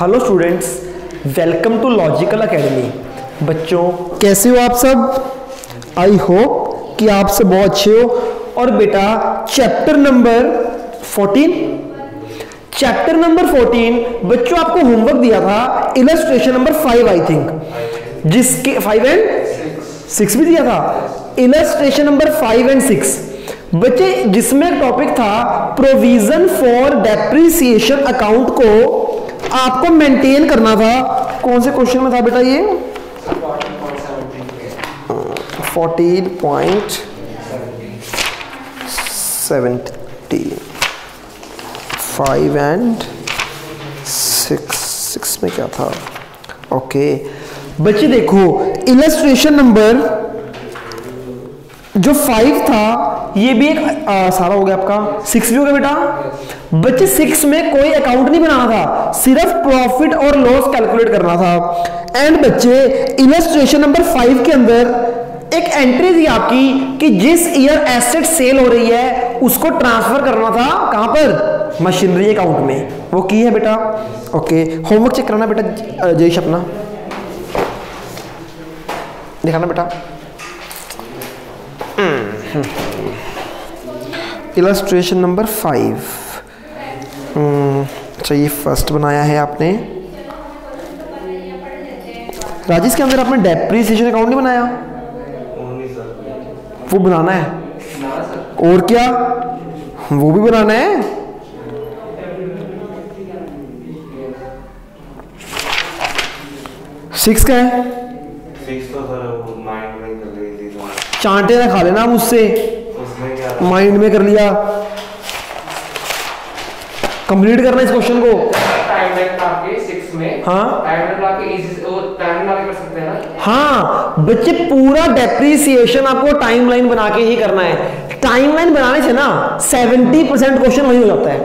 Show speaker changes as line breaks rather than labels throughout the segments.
Hello students, welcome to Logical Academy. बच्चों कैसे हो आप सब? आई होप कि आप सब बहुत अच्छे हो। और बेटा चैप्टर नंबर 14 बच्चों आपको होमवर्क दिया था इलस्ट्रेशन नंबर 5 आई थिंक, जिसके 5 एंड 6 भी दिया था। इलस्ट्रेशन नंबर 5 एंड 6 बच्चे, जिसमें टॉपिक था प्रोविजन फॉर डेप्रिसिएशन अकाउंट को आपको मेंटेन करना था। कौन से क्वेश्चन में था बेटा ये? 14.17 5 एंड 6 में क्या था? ओके बच्चे देखो, इलस्ट्रेशन नंबर जो 5 था ये भी एक सारा हो गया, आपका 6 भी हो गया बेटा। बच्चे 6 में कोई अकाउंट नहीं बनाना था, सिर्फ प्रॉफिट और लॉस कैलकुलेट करना था। एंड बच्चे इलस्ट्रेशन नंबर 5 के अंदर एक एंट्री थी आपकी कि जिस ईयर एसेट सेल हो रही है उसको ट्रांसफर करना था कहां पर? मशीनरी अकाउंट में। वो की है बेटा। ओके होमवर्क चेक कराना बेटा, जयेश अपना दिखाना बेटा। Illustration number 5। अच्छा ये फर्स्ट बनाया है आपने। राजेश के अंदर आपने डेप्रिसिएशन अकाउंट नहीं बनाया? वो बनाना है। और क्या वो भी बनाना है? सिक्स का है? चांटे ना खा लेना मुझसे, माइंड में कर लिया। कंप्लीट करना इस क्वेश्चन को। हाँ बच्चे, पूरा डेप्रिसिएशन आपको टाइमलाइन बना के ही करना है। टाइमलाइन बनाने से ना 70% क्वेश्चन वही हो जाता है,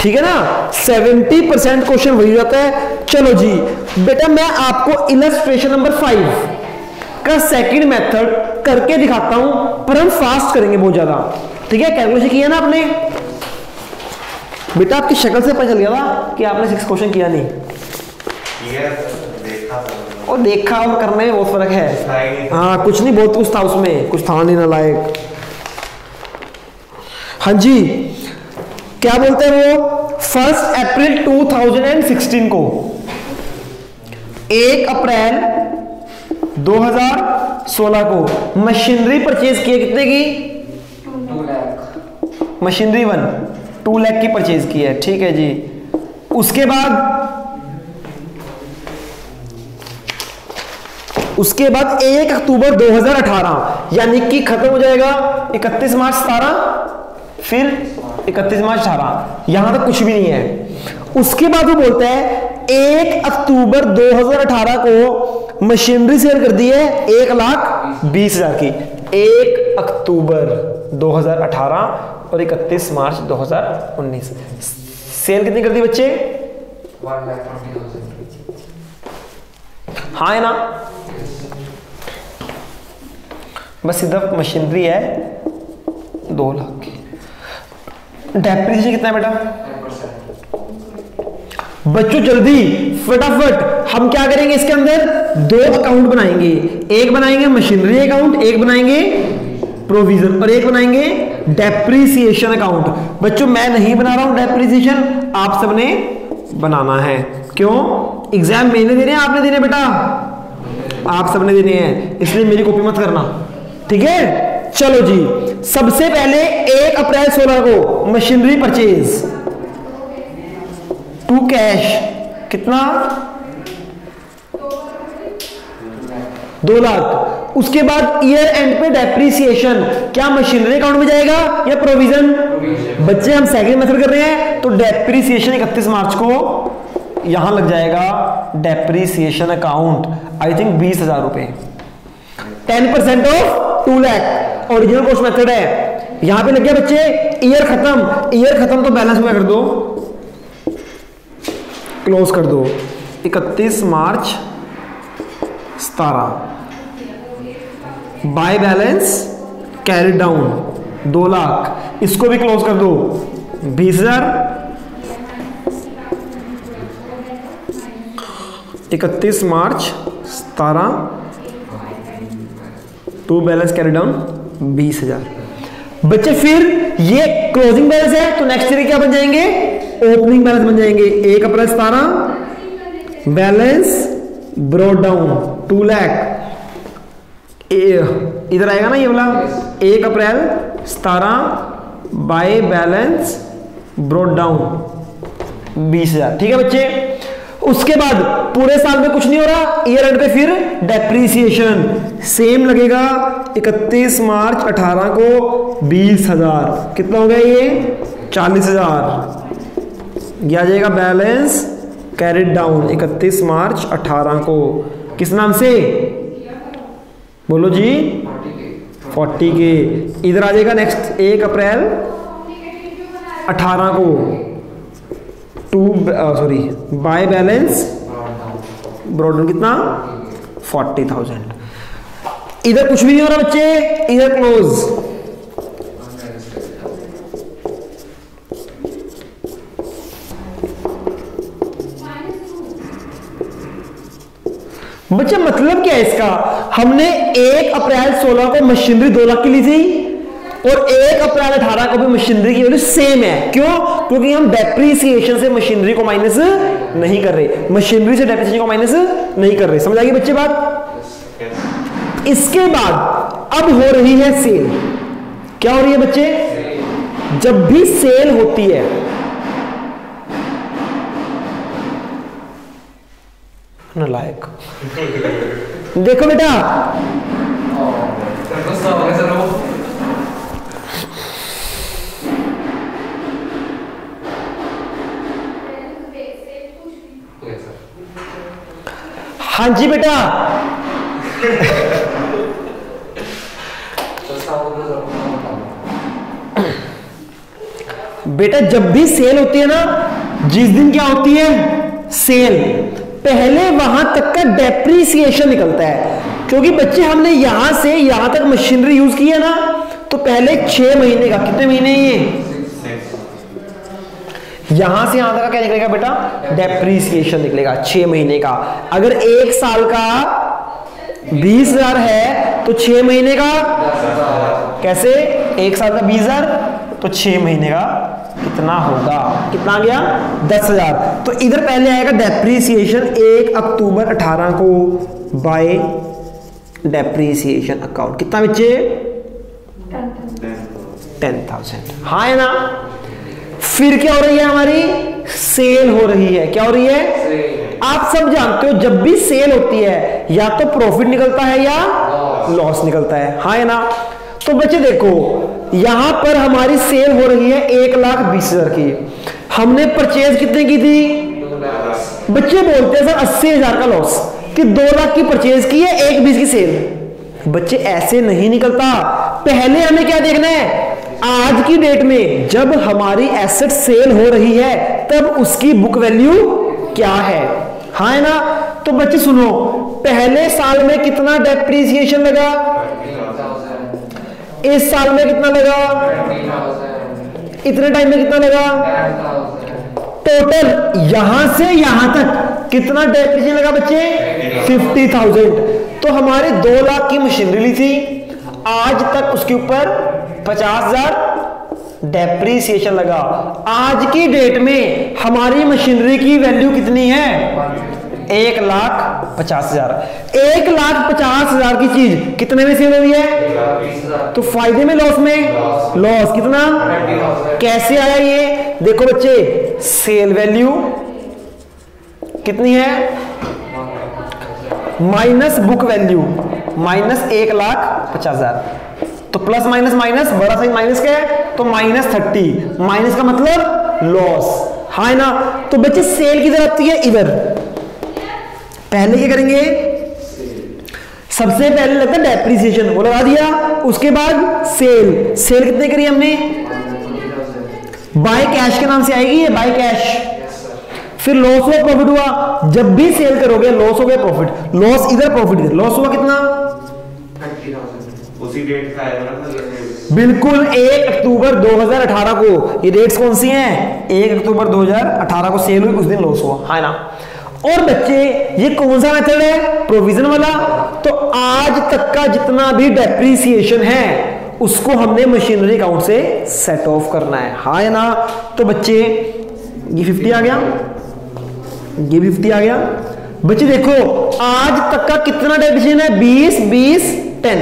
ठीक है ना? 70% क्वेश्चन वही हो जाता है। चलो जी बेटा, मैं आपको इलस्ट्रेशन नंबर 5 का सेकंड मेथड करके दिखाता हूं, पर हम फास्ट करेंगे बहुत ज्यादा, ठीक है? कैलकुलेशन किया ना आपने बेटा? आपकी शक्ल से पता चल गया था कि आपने 6 क्वेश्चन किया नहीं। और देखा और करने में बहुत फर्क है। हाँ कुछ नहीं, बहुत कुछ था उसमें, कुछ था नहीं नालायक। हाँ जी, क्या बोलते हैं वो? 1 अप्रैल 2016 को, 1 अप्रैल 2016 को मशीनरी परचेज किए। कितने की? 2 लाख। मशीनरी 2 लाख की परचेज की है, ठीक है जी। उसके बाद 1 अक्टूबर 2018 यानी कि खत्म हो जाएगा 31 मार्च 17, फिर 31 मार्च 18, यहां तक कुछ भी नहीं है। उसके बाद वो बोलता है 1 अक्टूबर 2018 को मशीनरी सेल कर दी है 1,20,000 की। 1 अक्टूबर 2018 और 31 मार्च 2019 सेल कितनी कर दी बच्चे? 1,20,000। हाँ है ना? बस सीधा मशीनरी है 2 लाख की। डेप्रिसिएशन कितना है बेटा? बच्चों जल्दी फटाफट हम क्या करेंगे, इसके अंदर 2 अकाउंट बनाएंगे। एक बनाएंगे मशीनरी अकाउंट, एक बनाएंगे प्रोविजन, और एक बनाएंगे डेप्रिसिएशन अकाउंट। बच्चों मैं नहीं बना रहा हूं डेप्रिसिएशन, आप सबने बनाना है। क्यों? एग्जाम मैंने देने हैं, आपने देने बेटा? आप सबने देने हैं, इसलिए मेरी कॉपी मत करना, ठीक है? चलो जी, सबसे पहले 1 अप्रैल 16 को मशीनरी परचेज टू कैश कितना? 2 लाख। उसके बाद ईयर एंड पे डेप्रिसिएशन क्या मशीनरी अकाउंट में जाएगा या प्रोविजन? बच्चे हम सेकंड मेथड कर रहे हैं, तो डेप्रिसिएशन 31 मार्च को यहां लग जाएगा डेप्रिसिएशन अकाउंट, आई थिंक 20,000 रुपए। 10% of 2 lakh original cost method है। यहां पे लग गया बच्चे ईयर खत्म तो बैलेंस में कर दो, क्लोज कर दो। 31 मार्च 17 by balance carry down 2 lakh, इसको भी क्लोज कर दो 20,000। 31 मार्च 17 टू बैलेंस कैरी डाउन 20,000। बच्चे फिर ये क्लोजिंग बैलेंस है तो नेक्स्ट ईयर क्या बन जाएंगे, ओपनिंग बैलेंस बन जाएंगे। 1 अप्रैल 17 बैलेंस ब्रॉट डाउन 2 लाख, इधर आएगा ना ये वाला। 1 अप्रैल 17 बाय बैलेंस ब्रॉट डाउन 20,000। ठीक है बच्चे, उसके बाद पूरे साल में कुछ नहीं हो रहा, ईयर एंड पे फिर डेप्रीसिएशन सेम लगेगा। 31 मार्च 18 को 20,000, कितना हो गया ये 40,000। यह आ जाएगा बैलेंस कैरिड डाउन 31 मार्च 18 को, किस नाम से बोलो जी, 40 के। इधर आ जाएगा नेक्स्ट 1 अप्रैल 18 को बाय बैलेंस ब्रॉडन कितना 40,000। इधर कुछ भी नहीं हो रहा बच्चे, इधर क्लोज। बच्चा मतलब क्या है इसका, हमने 1 अप्रैल 16 को मशीनरी 2 लाख की ली थी और 1 अप्रैल 18 को भी मशीनरी की वैल्यू सेम है। क्यों? क्योंकि हम डेप्रीसिएशन से मशीनरी को माइनस नहीं कर रहे, मशीनरी से डेप्रीसिएशन को माइनस नहीं कर रहे। समझ आ गई बच्चे बात। इसके बाद अब हो रही है सेल। क्या हो रही है बच्चे, जब भी सेल होती है नालायक देखो बेटा, हाँ जी बेटा बेटा जब भी सेल होती है ना, जिस दिन क्या होती है सेल, पहले वहां तक का डेप्रीसिएशन निकलता है। क्योंकि बच्चे हमने यहां से यहां तक मशीनरी यूज की है ना, तो पहले 6 महीने का, कितने महीने ये, यहां से यहां तक का क्या निकलेगा बेटा, डेप्रीसिएशन निकलेगा 6 महीने का। अगर 1 साल का 20,000 है तो 6 महीने का कैसे, 1 साल का 20,000 तो 6 महीने का कितना होगा, कितना आ गया 10,000। तो इधर पहले आएगा डेप्रीसिएशन 1 अक्टूबर 18 को बाय डेप्रीसिएशन अकाउंट, कितना बच्चे 10,000। हाँ है ना। फिर क्या हो रही है, हमारी सेल हो रही है। क्या हो रही है, आप सब जानते हो जब भी सेल होती है या तो प्रॉफिट निकलता है या लॉस निकलता है। हाँ है ना। तो बच्चे देखो यहां पर हमारी सेल हो रही है 1,20,000 की, हमने परचेज कितने की थी, बच्चे बोलते हैं सर 80,000 का लॉस, कि 2 लाख की परचेज की है, 1,20 की सेल। बच्चे ऐसे नहीं निकलता, पहले हमें क्या देखना है, आज की डेट में जब हमारी एसेट सेल हो रही है तब उसकी बुक वैल्यू क्या है। हाँ है ना। तो बच्चे सुनो, पहले साल में कितना डेप्रीसिएशन लगा, इस साल में कितना लगा, इतने टाइम में कितना लगा, टोटल यहां से यहां तक कितना डेप्रीसिएशन लगा बच्चे 50,000। तो हमारे 2 लाख की मशीनरी ली थी, आज तक उसके ऊपर 50,000 डेप्रीसिएशन लगा। आज की डेट में हमारी मशीनरी की वैल्यू कितनी है 1,50,000। 1,50,000 की चीज कितने में सेल हुई है, तो फायदे में लॉस में, लॉस कितना, कैसे आया ये देखो बच्चे, सेल वैल्यू कितनी है माइनस बुक वैल्यू माइनस 1,50,000, तो प्लस माइनस माइनस, बड़ा साइन माइनस क्या है तो -30, माइनस का मतलब लॉस। हाँ ना। तो बच्चे सेल किधर आती है, इधर। पहले क्या करेंगे, सबसे पहले लगता है डेप्रीसिएशन, वो लगा दिया, उसके बाद सेल। सेल कितने करी हमने, बाय कैश के नाम से आएगी ये, बाय कैश। फिर लॉस हुआ, प्रॉफिट हुआ। जब भी सेल करोगे लॉस हो गया, प्रॉफिट, लॉस इधर, प्रॉफिट इधर। लॉस हुआ कितना,
उसी डेट का है
बिल्कुल 1 अक्टूबर 2018 को। ये डेट्स कौन सी हैं, 1 अक्टूबर 2018 को सेल हुई, उस दिन लॉस हुआ। है ना। और बच्चे ये कौन सा मेथड है? प्रोविजन वाला। तो आज तक का जितना भी डेप्रीसिएशन है उसको हमने मशीनरी अकाउंट से सेट ऑफ करना है, हाँ या ना? तो बच्चे ये 50 आ गया, ये भी 50 आ गया। बच्चे देखो आज तक का कितना डेप्रीसिएशन है? 20 20 10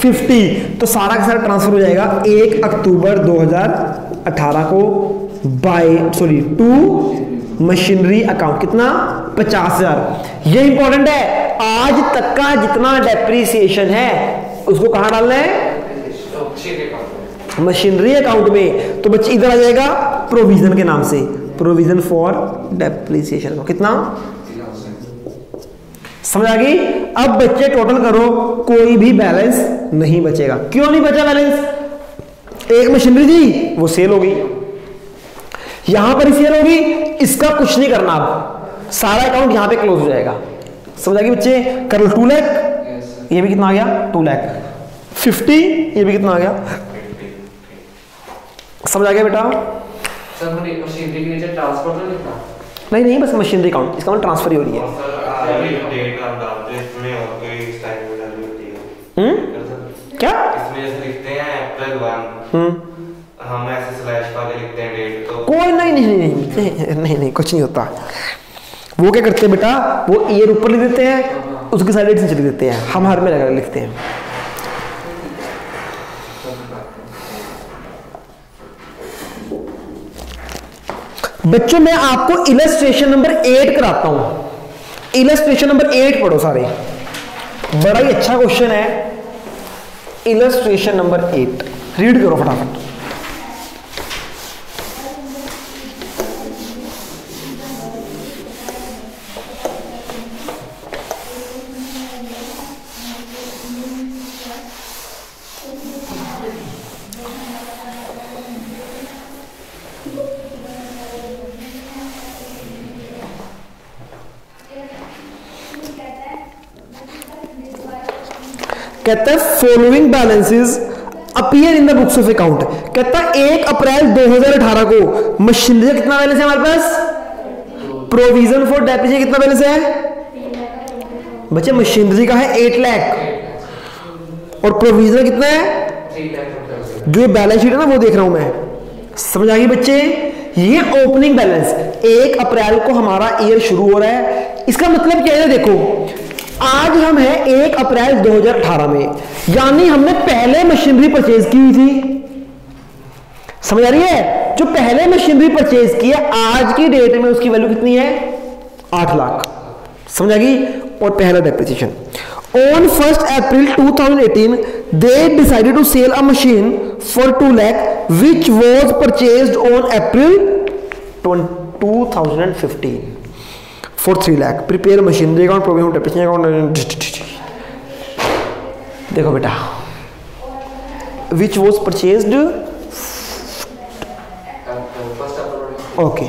50। तो सारा का सारा ट्रांसफर हो जाएगा 1 अक्टूबर 2018 को टू मशीनरी अकाउंट। कितना? 50,000। ये इंपॉर्टेंट है, आज तक का जितना डेप्रीसिएशन है उसको कहां डालना है? मशीनरी अकाउंट में। तो बच्चे इधर आ जाएगा प्रोविजन के नाम से, प्रोविजन फॉर डेप्रीसिएशन। कितना? समझ आ गई? अब बच्चे टोटल करो, कोई भी बैलेंस नहीं बचेगा। क्यों नहीं बचा बैलेंस? एक मशीनरी थी वो सेल हो गई, यहां पर सेल होगी, इसका कुछ नहीं करना, अब सारा अकाउंट यहां पे क्लोज हो जाएगा। समझ आ गई बच्चे? कर लो 2 लाख, ये भी कितना आ गया? 2 लाख 50, ये भी कितना आ गया? समझ आ गया बेटा?
सर मशीनरी के नीचे ट्रांसफर तो लिखना
नहीं नहीं, बस मशीनरी अकाउंट, इसका मतलब ट्रांसफर ही हो रही है।
डेट आप डालते हैं इसमें और कोई स्टाइल में डालनी होती है
क्या?
इसमें जैसे लिखते हैं अप्रैल 1, हम ऐसे स्लैश वाले लिखते हैं डेट, तो
कोई नहीं नहीं नहीं नहीं नहीं नहीं कुछ नहीं होता। वो क्या करते हैं बेटा, वो ईयर ऊपर लिख देते हैं, उसके साइड डेट नीचे लिख देते हैं, हम हर में लगा लिखते हैं। बच्चों मैं आपको इलस्ट्रेशन नंबर 8 कराता हूं। इलस्ट्रेशन नंबर 8 पढ़ो सारे, बड़ा ही अच्छा क्वेश्चन है। इलस्ट्रेशन नंबर 8 रीड करो फटाफट। कहता है following balances appear in the books of account. कहता है 1 अप्रैल 2018 को मशीनरी का कितना बैलेंस है हमारे पास? प्रोविजन फॉर डेप्रीसिएशन कितना बैलेंस है बच्चे? मशीनरी का है 8 लाख और प्रोविजन कितना है?
3 लाख।
जो बैलेंस शीट है ना वो देख रहा हूं मैं। समझ आ गई बच्चे? ये ओपनिंग बैलेंस 1 अप्रैल को हमारा ईयर शुरू हो रहा है। इसका मतलब क्या है? देखो आज हम हैं 1 अप्रैल 2018 में, यानी हमने पहले मशीनरी परचेज की हुई थी। समझ आ रही है? जो पहले मशीनरी परचेज की है आज की डेट में उसकी वैल्यू कितनी है? 8 लाख। समझ आ गई? और पहला depreciation on 1 April 2018 they decided to sell a machine for 2 lakh which was purchased on April 2015 for 3 lakh. Prepare machinery account, provision depreciation account. देखो बेटा विच वॉज परचेज्ड, ओके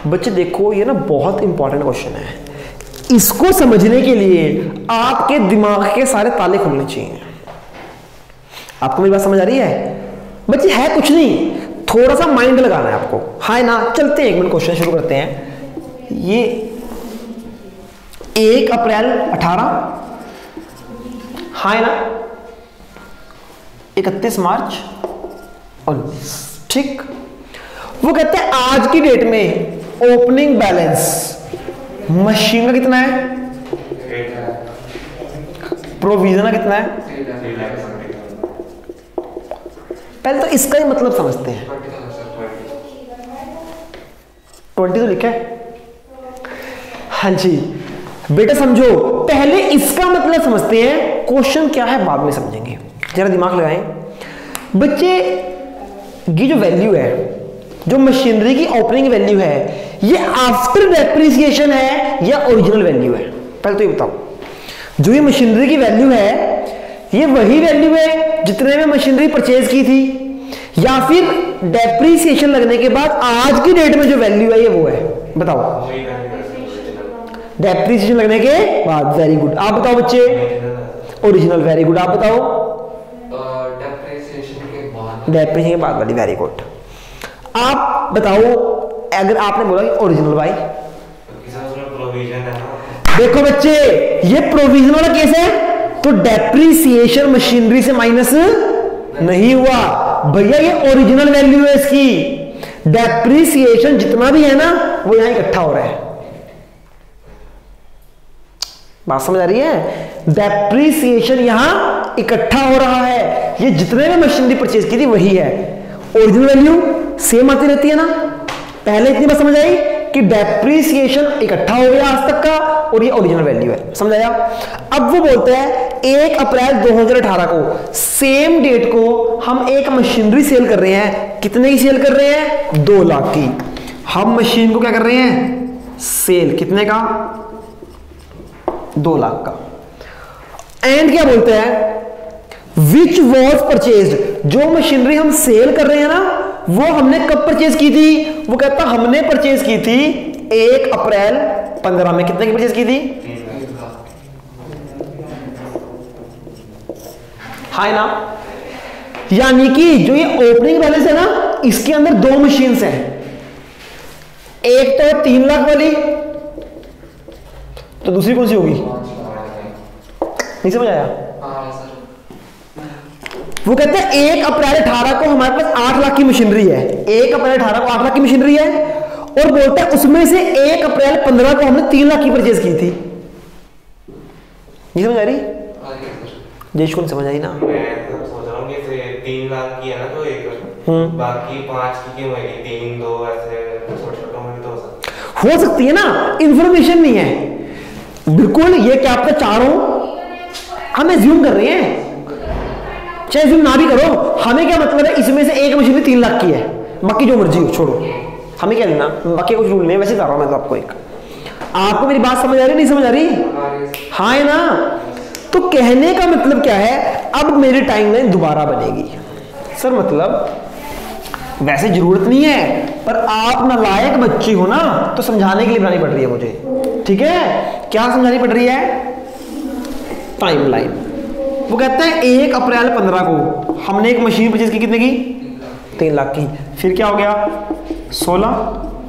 बच्चे देखो ये ना बहुत इंपॉर्टेंट क्वेश्चन है। इसको समझने के लिए आपके दिमाग के सारे ताले खुलने चाहिए। आपको मेरी बात समझ आ रही है बच्चे? है कुछ नहीं, थोड़ा सा माइंड लगाना है आपको, हाँ ना? चलते हैं 1 मिनट, क्वेश्चन शुरू करते हैं। ये 1 अप्रैल 18, हाँ ना? 31 मार्च 19, ठीक। वो कहते हैं आज की डेट में ओपनिंग बैलेंस मशीन का कितना है?
8 लाख।
प्रोविजन का कितना है?
3 लाख।
पहले तो इसका ही मतलब समझते हैं। 20 तो लिखा है, हाँ जी बेटा समझो, पहले इसका मतलब समझते हैं, क्वेश्चन क्या है बाद में समझेंगे। जरा दिमाग लगाएं बच्चे। ये जो वैल्यू है, जो मशीनरी की ओपनिंग वैल्यू है, ये आफ्टर डेप्रिसिएशन है या ओरिजिनल वैल्यू है? पहले तो ये बताओ। जो ये मशीनरी की वैल्यू है ये वही वैल्यू है जितने में मशीनरी परचेज की थी, या फिर डेप्रिसिएशन लगने के बाद आज की डेट में जो वैल्यू है ये वो है? बताओ। डेप्रिसिएशन लगने के बाद। Very good. आप बताओ बच्चे। ओरिजिनल। Very good. आप बताओ। डेप्रिसिएशन के बाद वाली। Very good. आप बताओ अगर आपने बोला कि ओरिजिनल भाई,
प्रोविजन है ना।
देखो बच्चे, ये प्रोविजन वाला केस है, तो डेप्रीसिएशन मशीनरी से माइनस नहीं हुआ भैया, ये ओरिजिनल वैल्यू है इसकी। डेप्रीसिएशन जितना भी है ना वो यहां इकट्ठा हो रहा है। बात समझ आ रही है? डेप्रीसिएशन यहां इकट्ठा हो रहा है। ये जितने भी मशीनरी परचेज की थी वही है, ओरिजिनल वैल्यू सेम आती रहती है ना। पहले इतनी बात समझ आई कि डेप्रीसिएशन इकट्ठा हो गया आज तक का और ये ओरिजिनल वैल्यू है, समझ आया? अब वो बोलते हैं 1 अप्रैल 2018 को सेम डेट को हम एक मशीनरी सेल कर रहे हैं। कितने की सेल कर रहे हैं? 2 लाख की। हम मशीन को क्या कर रहे हैं? सेल। कितने का? 2 लाख का। एंड क्या बोलते हैं? विच वॉज परचेज्ड, जो मशीनरी हम सेल कर रहे हैं ना वो हमने कब परचेज की थी? वो कहता हमने परचेज की थी 1 अप्रैल 15 में। कितने की परचेज की थी? हाय ना। यानी कि जो ये ओपनिंग बैलेंस है ना इसके अंदर 2 मशीन्स हैं। एक तो है 3 लाख वाली, तो दूसरी कौन सी होगी? नहीं समझ आया? वो कहते हैं 1 अप्रैल 18 को हमारे पास 8 लाख की मशीनरी है। 1 अप्रैल 18 को 8 लाख की मशीनरी है और बोलते हैं उसमें से 1 अप्रैल 15 को हमने 3 लाख की परचेज की थी। नहीं समझ आ रही? देश को समझ आई ना?
मैं सोच रहा हूँ कि 3 लाख की है ना तो एक बाकी 5 की क्यों है? 3 2 ऐसे छोटे-छोटे में तो
हो सकती है ना, इंफॉर्मेशन नहीं है बिल्कुल। ये क्या आपका चारों हम एज्यूम कर रहे हैं, चाहे एज्यूम ना भी करो, हमें क्या मतलब है? इसमें से एक मशीनरी 3 लाख की है, बाकी जो मर्जी हो छोड़ो, हमें क्या लेना, बाकी कुछ रूल नहीं है। वैसे बता रहा हूं मैं तो आपको एक। आपको मेरी बात समझ आ रही? नहीं समझ आ रही? हाँ है ना? तो कहने का मतलब क्या है? अब मेरी टाइमलाइन दोबारा बनेगी। सर मतलब वैसे जरूरत नहीं है, पर आप नालायक बच्ची हो ना तो समझाने के लिए बनानी पड़ रही है मुझे, ठीक है? क्या समझानी पड़ रही है? टाइमलाइन। वो कहते हैं 1 अप्रैल 15 को हमने एक मशीन परचेज की। कितने की? 3 लाख की। फिर क्या हो गया? 16,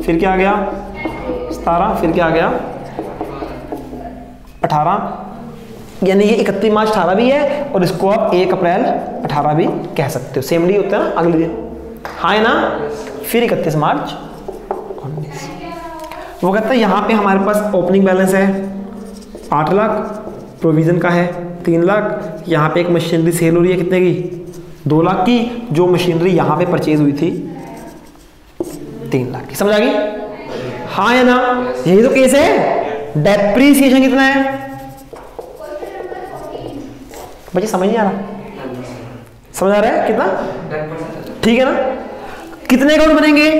फिर क्या आ गया? 17, फिर क्या आ गया? 18। यानी ये 31 मार्च 18 भी है और इसको आप 1 अप्रैल 18 भी कह सकते हो। सेम डे होता है ना अगले दिन, हाँ है ना? फिर 31 मार्च 19। वो कहता है यहाँ पे हमारे पास ओपनिंग बैलेंस है 8 लाख, प्रोविजन का है 3 लाख। यहाँ पे एक मशीनरी सेल हो रही है कितने की? 2 लाख की। जो मशीनरी यहाँ पे परचेज हुई थी 3 लाख की। समझ आ गई? हाँ या ना? यही तो केस है। डेप्रीसिएशन कितना है बच्चे? समझ नहीं आ रहा? समझ आ रहा है? कितना? ठीक है ना? कितने अकाउंट बनेंगे?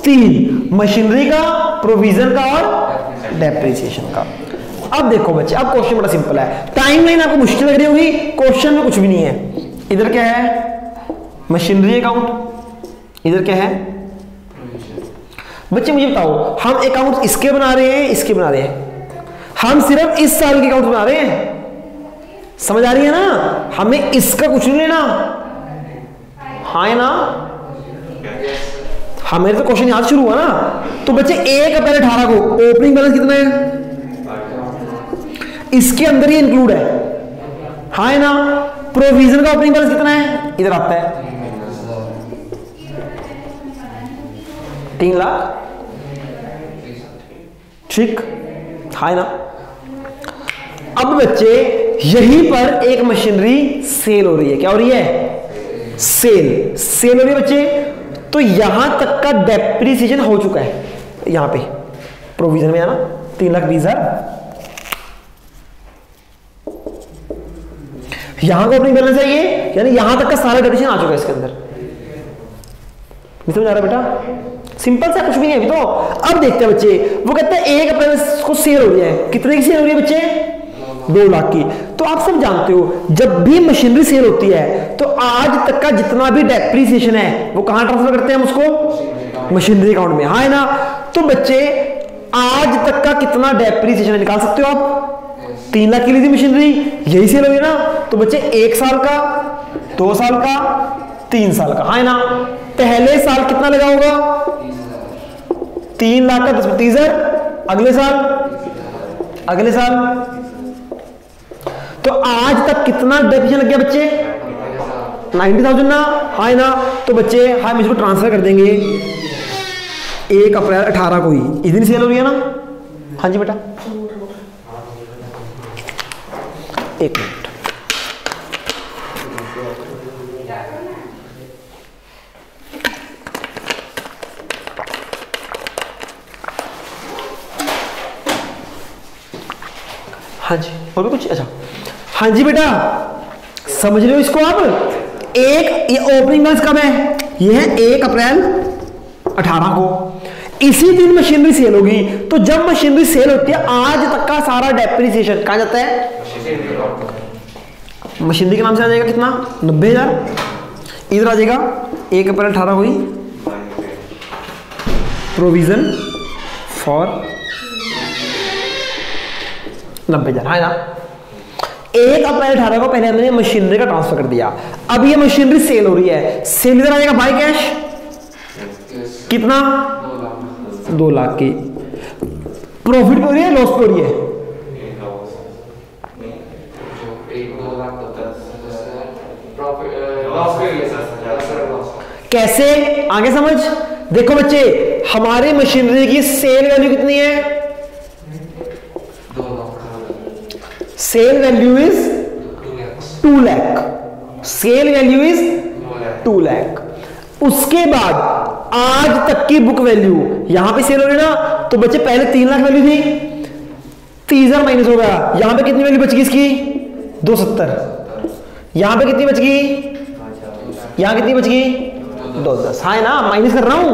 3, मशीनरी का, प्रोविजन का और डेप्रीसिएशन का। अब देखो बच्चे, अब क्वेश्चन बड़ा सिंपल है। टाइमलाइन आपको मुश्किल लग रही होगी, क्वेश्चन में कुछ भी नहीं है। इधर क्या है? Machinery account. इधर क्या है? बच्चे मुझे बताओ, हम अकाउंट इसके बना रहे हैं, इसके बना रहे हैं? हम सिर्फ इस साल के अकाउंट बना रहे हैं। समझ आ रही है ना? हमें इसका कुछ नहीं लेना, हाँ है ना? हमें तो क्वेश्चन यहां शुरू हुआ ना। तो बच्चे 1 अप्रैल 18 को ओपनिंग बैलेंस कितना है? इसके अंदर ही इंक्लूड है, हाँ है ना? प्रोविजन का ओपनिंग बैलेंस कितना है? इधर आता है 3 लाख, ठीक, हाँ है ना? अब बच्चे यहीं पर एक मशीनरी सेल हो रही है। क्या हो रही है? सेल हो रही है बच्चे। तो यहां तक का डेप्रीसिएशन हो चुका है। यहां पे प्रोविजन में है ना 3,20,000, यहां का ओपनिंग बैलेंस है ये, यानी यहां तक का सारा डेप्रीसिएशन आ चुका है इसके अंदर। नहीं समझ आ रहा बेटा? सिंपल सा, कुछ भी नहीं है अभी तो। अब देखते हैं बच्चे, वो कहते हैं 1 अप्रैल को सेल हो रही है। कितने की सेल हो रही है बच्चे? 2 लाख की। तो आप सब जानते हो जब भी मशीनरी सेल होती है तो आज तक का जितना भी डेप्रीसिएशन है वो कहां ट्रांसफर करते हैं हम उसको? मशीनरी अकाउंट में, हाँ है ना? तो बच्चे आज तक का कितना डेप्रीसिएशन निकाल सकते हो आप? 3 लाख की ली थी मशीनरी, यही सेल होगी ना? तो बच्चे 1 साल का, 2 साल का, 3 साल का, हाँ है ना? पहले साल कितना लगा होगा? 3 लाख का 10,30,000, अगले साल तो आज तक कितना डेप्रिसिएशन लग गया बच्चे? 90,000 ना, हाँ ना। तो बच्चे हम इसको ट्रांसफर कर देंगे 1 अप्रैल 18 को ही, इस दिन सेल हो रही है ना? हाँ जी बेटा, एक मिनट। हाँ जी, और भी कुछ? अच्छा, हाँ जी बेटा, समझ रहे हो इसको आप? एक ये ओपनिंग बैलेंस कब है? ये है 1 अप्रैल 18 को, इसी दिन मशीनरी सेल होगी। तो जब मशीनरी सेल होती है, आज तक का सारा डेप्रिसिएशन कहां जाता है? मशीनरी के नाम से आ जाएगा कितना? 90,000। इधर आ जाएगा 1 अप्रैल 18 हुई प्रोविजन फॉर 90,000, है ना? 1 अप्रैल 18 को पहले हमने मशीनरी का ट्रांसफर कर दिया। अब ये मशीनरी सेल हो रही है, सेल इधर आ जाएगा बाय कैश कितना? 2 लाख की। प्रॉफिट पे हो रही है, लॉस पे हो रही है? कैसे? आगे समझ। देखो बच्चे, हमारी मशीनरी की सेल वैल्यू कितनी है? Sale value is 2 lakh. Sale value is 2 lakh. उसके बाद आज तक की बुक वैल्यू, यहां पे सेल हो रही ना, तो बच्चे पहले 3 लाख वैल्यू थी, 30,000 माइनस हो गया। यहां पे कितनी वैल्यू बच गई इसकी? 270। यहां पे कितनी बच गई? यहां कितनी बच गई? 210। हाँ ना, माइनस कर रहा हूं।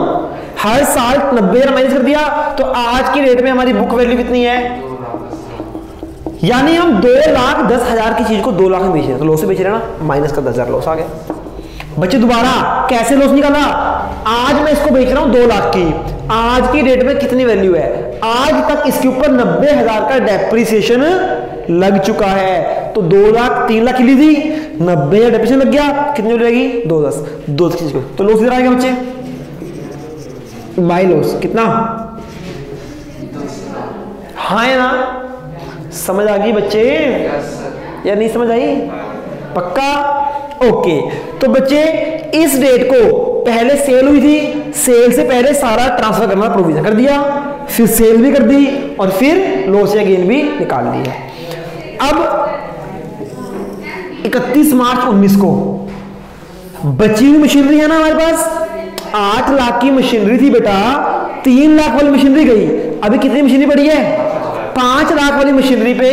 हर साल 90,000 माइनस कर दिया, तो आज की डेट में हमारी बुक वैल्यू कितनी है? यानी हम 2,10,000 की चीज को 2 लाख में बेच रहे हैं, तो लॉस से बेच रहे हैं ना, माइनस का 10,000 लॉस आ गया। बच्चे दोबारा कैसे लॉस निकाला? आज मैं इसको बेच रहा हूं 2 लाख की, आज की डेट में कितनी वैल्यू है? आज तक इसके ऊपर 90,000 का डेप्रिसिएशन लग चुका है। तो 2 लाख 3 लाख की ली थी, 90,000 डेप्रिसिएशन लग गया, कितनी वैल्यू रहेगी? 210 चीज को, तो लॉस इधर आएगा बच्चे, बाय लॉस कितना? हाँ है ना? समझ आ गई बच्चे या नहीं समझ आई? पक्का? ओके। तो बच्चे इस डेट को पहले सेल हुई थी, सेल से पहले सारा ट्रांसफर करना प्रोविजन कर दिया, फिर सेल भी कर दी, और फिर लॉस या गेन भी निकाल लिया। अब 31 मार्च 19 को बची हुई मशीनरी है ना हमारे पास, 8 लाख की मशीनरी थी बेटा, 3 लाख वाली मशीनरी गई, अभी कितनी मशीनरी पड़ी है? 5 लाख वाली मशीनरी पे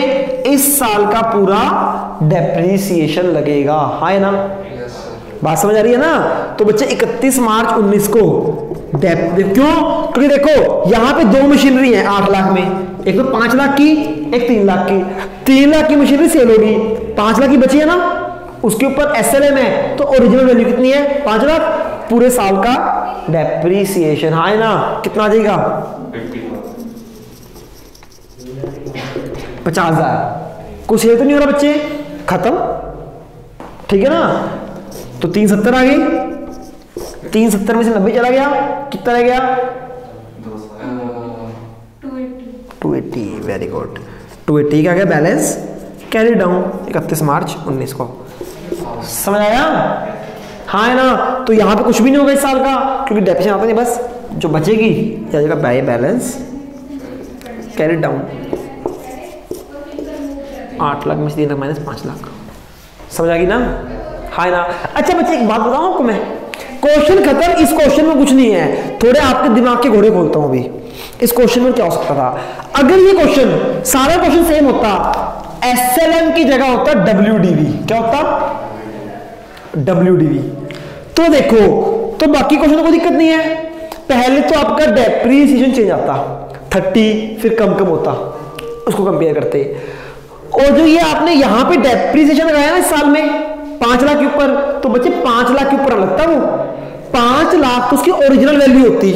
इस साल का पूरा डेप्रिसिएशन लगेगा, है ना? बात समझ आ रही है ना? तो बच्चे 31 मार्च 19 को क्यों? क्योंकि देखो यहां पे 2 मशीनरी है 8 लाख में, एक तो 5 लाख की, एक 3 लाख की। 3 लाख की मशीनरी सेल होगी, 5 लाख की बची है ना, उसके ऊपर एसएलएम है, तो ओरिजिनल वैल्यू कितनी है? 5 लाख। पूरे साल का डेप्रिसिएशन, है ना, कितना आ जाएगा? 50,000। कुछ सेल तो नहीं हो रहा बच्चे, खत्म, ठीक है ना? तो 370 आ गई, 370 में से 90 चला गया, कितना रह गया? 280। वेरी गुड, 280 का गया बैलेंस कैरी डाउन 31 मार्च 19 को। समझ आया? हाँ है ना? तो यहां पे कुछ भी नहीं होगा इस साल का, क्योंकि डेप्रिसिएशन आता नहीं, बस जो बचेगी जाएगा by balance carry down 8 lakh में से 3 लाख माइनस 5 लाख। समझ आ गई ना? हाँ ना? अच्छा बच्चे एक बात बताऊं आपको मैं, क्वेश्चन खत्म, इस क्वेश्चन में कुछ नहीं है, थोड़े आपके दिमाग के घोड़े खोलता हूं अभी। इस क्वेश्चन में क्या हो सकता था? अगर ये क्वेश्चन, सारा क्वेश्चन सेम होता, एसएलएम की जगह होता डब्ल्यूडीवी। क्या होता? डब्ल्यूडीवी। तो देखो, तो बाकी क्वेश्चन तो कोई दिक्कत नहीं है, पहले तो आपका डेप्रिसिएशन चेंज आता 30, फिर कम कम होता, उसको कंपेयर करते। और जो ये आपने यहां पे डेप्रिसिएशन लगाया ना इस साल में 5 लाख के ऊपर, तो बच्चे 5 लाख के ऊपर लगता वो 5 लाख तो उसकी ओरिजिनल वैल्यू होती,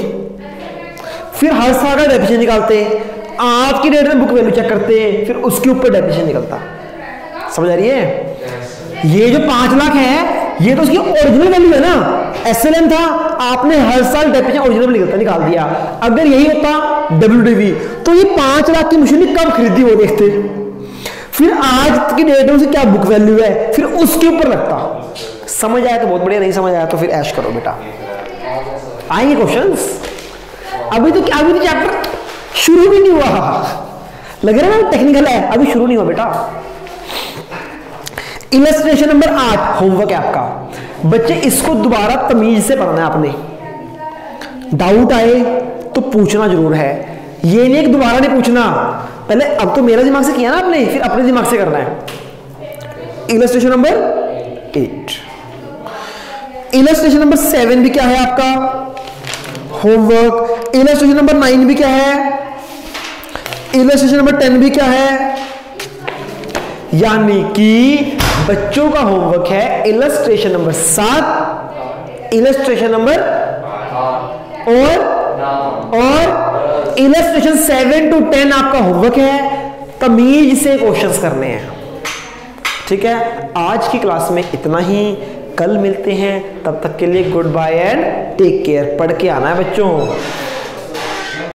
फिर हर साल का डेप्रिसिएशन निकालते, आज की डेट में बुक वैल्यू चेक करते, फिर उसके ऊपर डेप्रिसिएशन निकलता। समझ आ रही है? ये जो 5 लाख है ये तो उसकी ओरिजिनल वैल्यू है ना, एसएलएम था, आपने हर साल डेप्रिसिएशन ओरिजिनल निकाल दिया। अगर यही होता WDV। तो ये 5 लाख की मशीन कब खरीदी वो देखते, फिर आज की डेट में उसे क्या बुक वैल्यू है, फिर उसके ऊपर लगता। समझ आया तो बहुत बढ़िया, नहीं समझ आया तो फिर ऐश करो बेटा। आएंगे क्वेश्चंस। अभी तो चैप्टर शुरू भी नहीं हुआ, लग रहा है ना टेक्निकल है, अभी शुरू नहीं हुआ बेटा। इलस्ट्रेशन नंबर 8 होमवर्क है आपका। बच्चे इसको दोबारा तमीज से पढ़ना है आपने, डाउट आए तो पूछना जरूर है, ये नहीं कि दोबारा नहीं पूछना। पहले अब तो मेरा दिमाग से किया ना आपने, फिर अपने दिमाग से करना है। Illustration number 8। इलस्ट्रेशन नंबर 7 भी क्या है आपका, होमवर्क। इलस्ट्रेशन नंबर 9 भी क्या है, इलस्ट्रेशन नंबर 10 भी क्या है। यानी कि बच्चों का होमवर्क है इलस्ट्रेशन नंबर 7, इलस्ट्रेशन नंबर और इलस्ट्रेशन 7 to 10 आपका होमवर्क है, तमीज से क्वेश्चंस करने हैं। ठीक है, आज की क्लास में इतना ही, कल मिलते हैं, तब तक के लिए good bye and take care. पढ़ के आना है बच्चों।